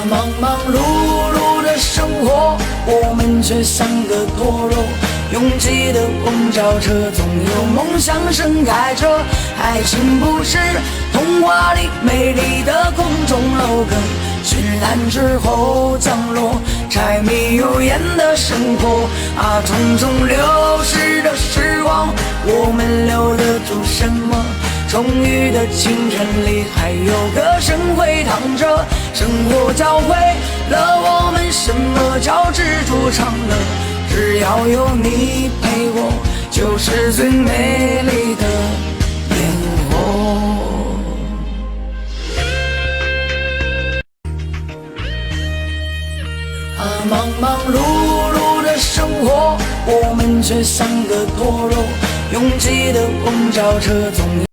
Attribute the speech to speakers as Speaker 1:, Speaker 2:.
Speaker 1: 忙忙碌碌的生活，我们却像个陀螺。拥挤的公交车，总有梦想盛开着。爱情不是童话里美丽的空中楼阁，绚烂之后降落，柴米油盐的生活。匆匆流逝的时光，我们留得住什么？充裕的青春里，还有歌声回荡着。生活教会了我们什么叫知足常乐。只要有你陪我，就是最美丽的烟火。忙忙碌碌的生活，我们却像个陀螺。拥挤的公交车，总有